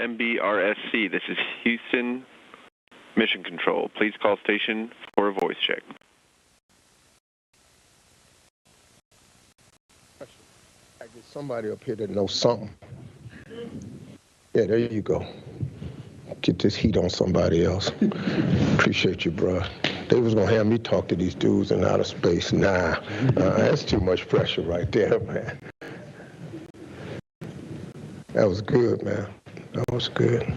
MBRSC. This is Houston Mission Control. Please call station for a voice check. I get somebody up here that knows something. Yeah, there you go. Get this heat on somebody else. Appreciate you, bro. They was gonna have me talk to these dudes in outer space. Nah, that's too much pressure right there, man. That was good, man. That was good.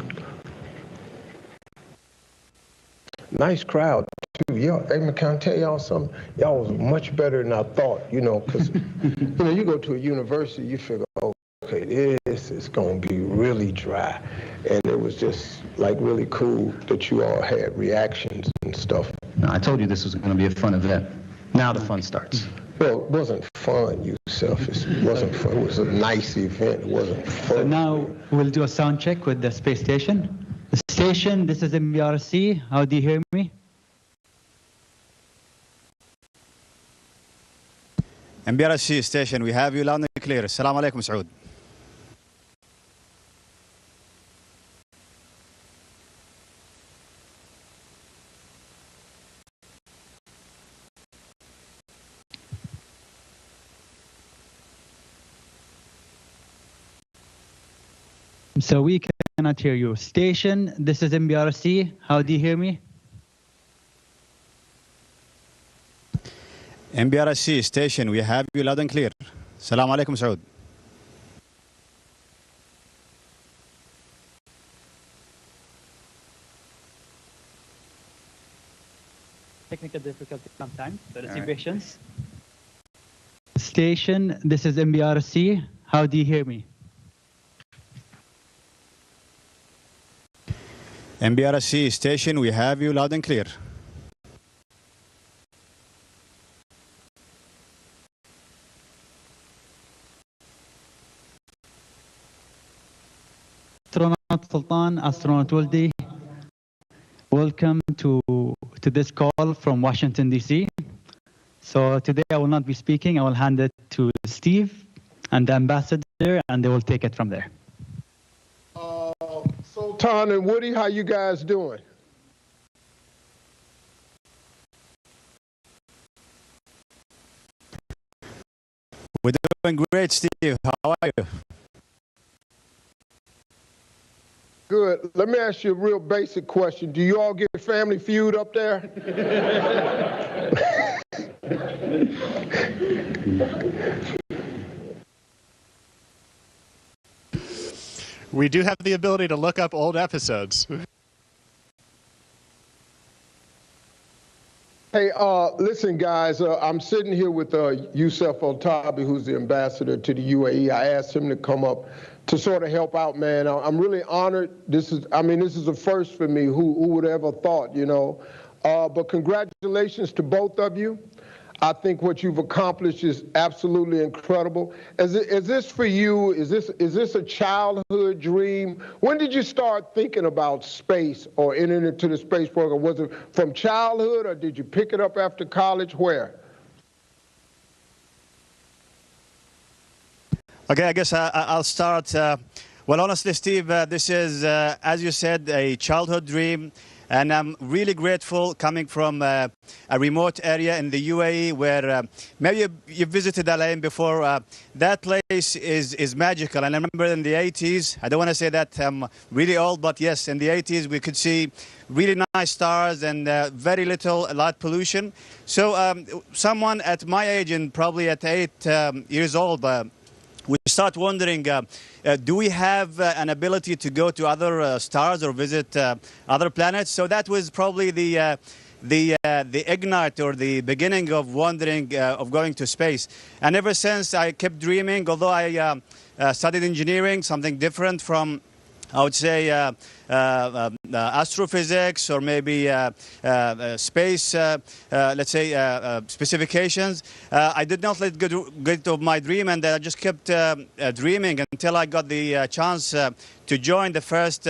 Nice crowd, too. Y'all, hey, man, can I tell y'all something? Y'all was much better than I thought, you know, because, you know, you go to a university, you figure, oh, okay, this is going to be really dry. And it was just, like, really cool that you all had reactions and stuff. No, I told you this was going to be a fun event. Now the fun starts. Well, it wasn't fun, you selfish. It wasn't fun. It was a nice event. It wasn't fun. So now we'll do a sound check with the space station. The station, this is MBRC. How do you hear me? MBRC station, we have you loud and clear. Assalamu alaikum, Saud. So we cannot hear you. Station, this is MBRC. How do you hear me? MBRC station, we have you loud and clear. Assalamu alaikum, Saud. Technical difficulty sometimes, so let's be patient. Station, this is MBRC. How do you hear me? MBRC station, we have you loud and clear. Astronaut Sultan, astronaut Waldi, welcome to this call from Washington, D.C. So today I will not be speaking. I will hand it to Steve and the ambassador, and they will take it from there. Sultan and Woody, how you guys doing? We're doing great, Steve. How are you? Good. Let me ask you a real basic question. Do you all get Family Feud up there? We do have the ability to look up old episodes. Hey, listen, guys, I'm sitting here with Yusuf Al-Tabi, who's the ambassador to the UAE. I asked him to come up to sort of help out, man. I'm really honored. This is a first for me. Who would ever thought, you know? But congratulations to both of you. I think what you've accomplished is absolutely incredible. Is this for you? Is this a childhood dream? When did you start thinking about space or entering into the space program? Was it from childhood, or did you pick it up after college? Where? Okay, I guess I'll start. Well, honestly, Steve, this is, as you said, a childhood dream. And I'm really grateful coming from a remote area in the UAE where maybe you visited Al Ain before. That place is magical. And I remember in the 80s, I don't want to say that I'm really old, but yes, in the 80s we could see really nice stars and very little light pollution. So someone at my age, and probably at 8 years old, we start wondering, do we have an ability to go to other stars or visit other planets? So that was probably the ignite or the beginning of wondering of going to space. And ever since, I kept dreaming, although I studied engineering, something different from, I would say, astrophysics or maybe space, let's say, specifications. I did not let go of my dream, and I just kept dreaming until I got the chance to join the first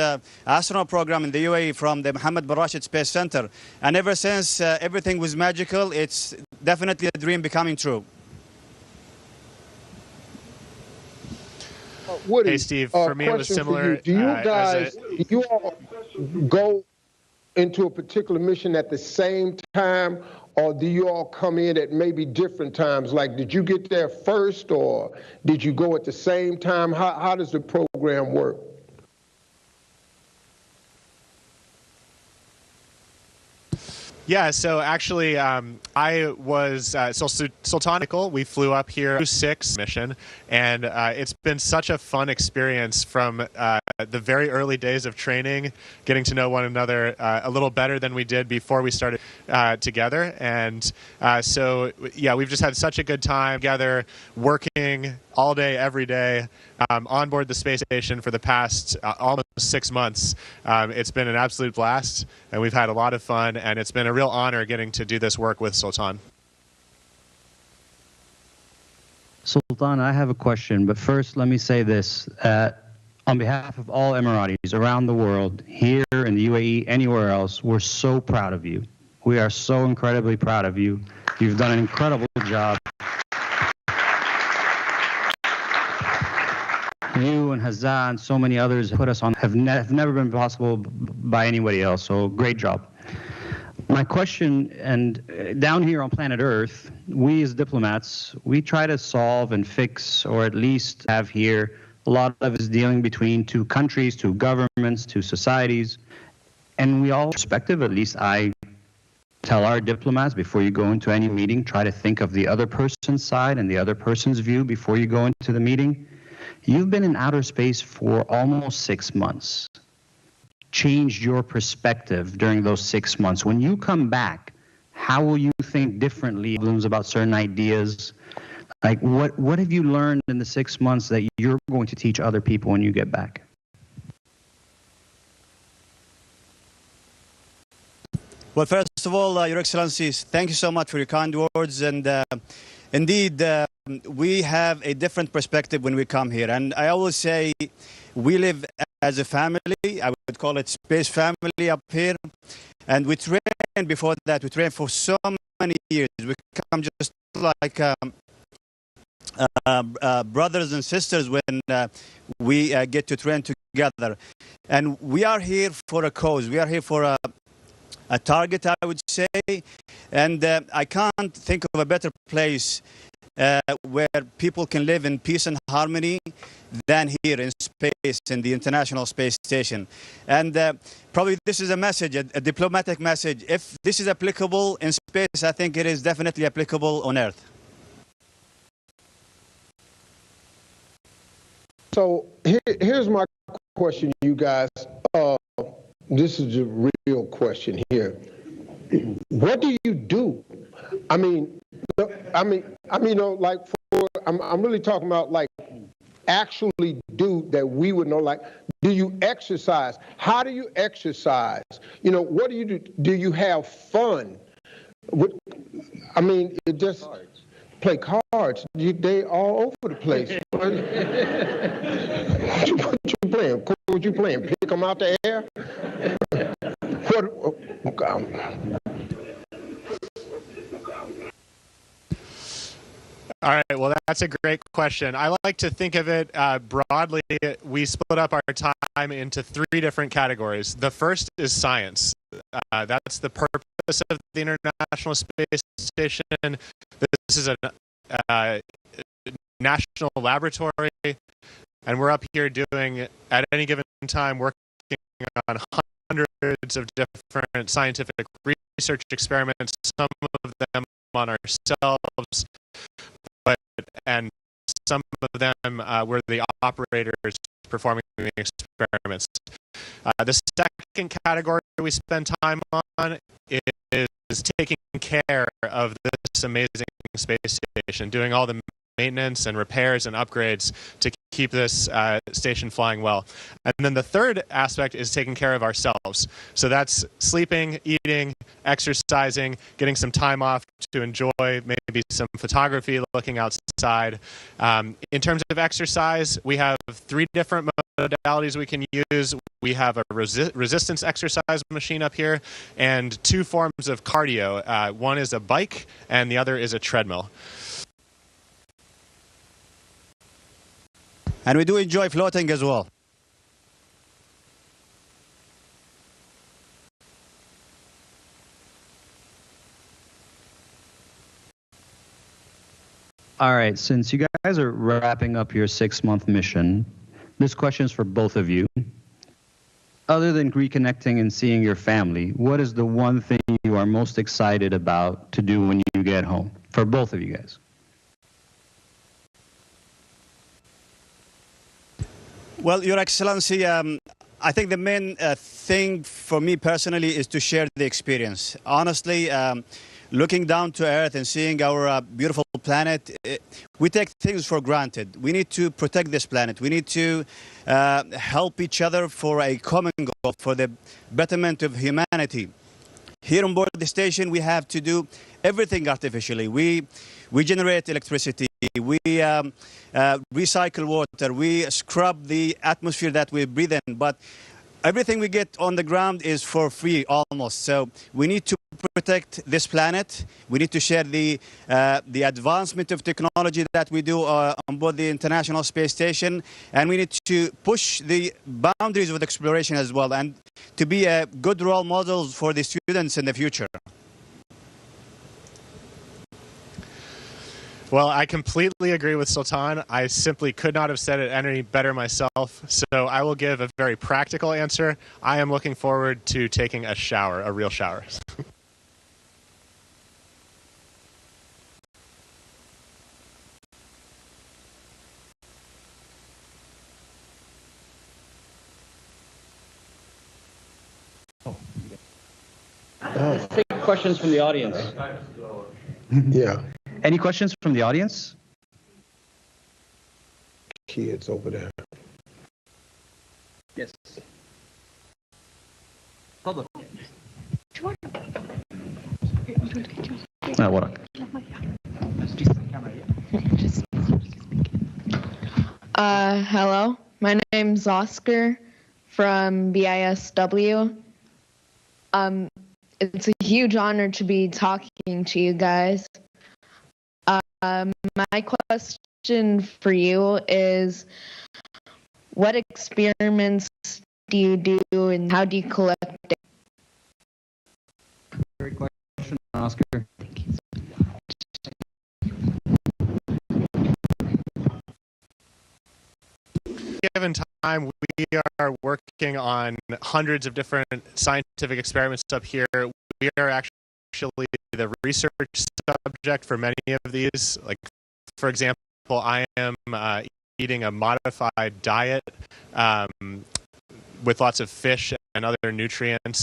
astronaut program in the UAE from the Mohammed bin Rashid Space Center. And ever since, everything was magical. It's definitely a dream becoming true. Woody, Hey, Steve. For me, it was question for similar. you. Do you guys, do you all go into a particular mission at the same time, or do you all come in at maybe different times? Like, did you get there first, or did you go at the same time? How does the program work? Yeah, so actually, I was Sultan. We flew up here 6 mission, and it's been such a fun experience from the very early days of training, getting to know one another a little better than we did before we started together. And so, yeah, we've just had such a good time together, working all day, every day, on board the space station for the past almost 6 months. It's been an absolute blast, and we've had a lot of fun, and it's been a real honor getting to do this work with Sultan. Sultan, I have a question, but first let me say this. On behalf of all Emiratis around the world, here in the UAE, anywhere else, we're so proud of you. We are so incredibly proud of you. You've done an incredible job. You and Hazza and so many others put us on have never been possible by anybody else, so great job. My question, and down here on planet Earth, we as diplomats, we try to solve and fix, or at least have here, a lot of is dealing between 2 countries, 2 governments, 2 societies, and we all perspective, at least I tell our diplomats, before you go into any meeting, try to think of the other person's side and the other person's view before you go into the meeting. You've been in outer space for almost 6 months. Changed your perspective during those 6 months. When you come back, how will you think differently about certain ideas? Like, what have you learned in the 6 months that you're going to teach other people when you get back? Well, first of all, Your Excellencies, thank you so much for your kind words. And indeed, we have a different perspective when we come here. And I always say we live as a family. I would call it space family up here. And we train before that. We train for so many years. We come just like brothers and sisters when we get to train together. And we are here for a cause. We are here for a target, I would say. And I can't think of a better place where people can live in peace and harmony than here in space, in the International Space Station. And probably this is a message, a diplomatic message. If this is applicable in space, I think it is definitely applicable on Earth. So here's my question, you guys. This is a real question here. What do you do? I mean, like I'm really talking about like actually do that we would know. Like, do you exercise? How do you exercise? You know, what do you do? Do you have fun? I mean, it just play cards. They all over the place. What you playing? What you playing? Pick them out the air? All right, well, that's a great question. I like to think of it broadly. We split up our time into 3 different categories. The first is science. That's the purpose of the International Space Station. This is a national laboratory, and we're up here doing, at any given time, working on hundreds of different scientific research experiments, some of them on ourselves, and some of them were the operators performing the experiments. The second category we spend time on is taking care of this amazing space station, doing all the maintenance and repairs and upgrades to keep this station flying well. And then the third aspect is taking care of ourselves. So that's sleeping, eating, exercising, getting some time off to enjoy maybe some photography, looking outside. In terms of exercise, we have 3 different modalities we can use. We have a resistance exercise machine up here and 2 forms of cardio. One is a bike and the other is a treadmill. And we do enjoy floating as well. All right, since you guys are wrapping up your 6-month mission, this question is for both of you. Other than reconnecting and seeing your family, what is the one thing you are most excited about to do when you get home? For both of you guys. Well, Your Excellency, I think the main thing for me personally is to share the experience. Honestly, looking down to Earth and seeing our beautiful planet, we take things for granted. We need to protect this planet. We need to help each other for a common goal, for the betterment of humanity. Here on board the station, we have to do everything artificially. We generate electricity. We recycle water. We scrub the atmosphere that we breathe in. But everything we get on the ground is for free almost. So we need to protect this planet. We need to share the advancement of technology that we do on board the International Space Station. And we need to push the boundaries of exploration as well, and to be a good role models for the students in the future. Well, I completely agree with Sultan. I simply could not have said it any better myself. So I will give a very practical answer. I am looking forward to taking a shower, a real shower. Let's take questions from the audience. Yeah, Any questions from the audience? kids over there. Yes. وراك. Hello, my name's Oscar from BISW. It's a huge honor to be talking to you guys. My question for you is, what experiments do you do and how do you collect data? Great question, Oscar. Given time, we are working on hundreds of different scientific experiments up here. We are actually the research subject for many of these. Like, for example, I am eating a modified diet with lots of fish and other nutrients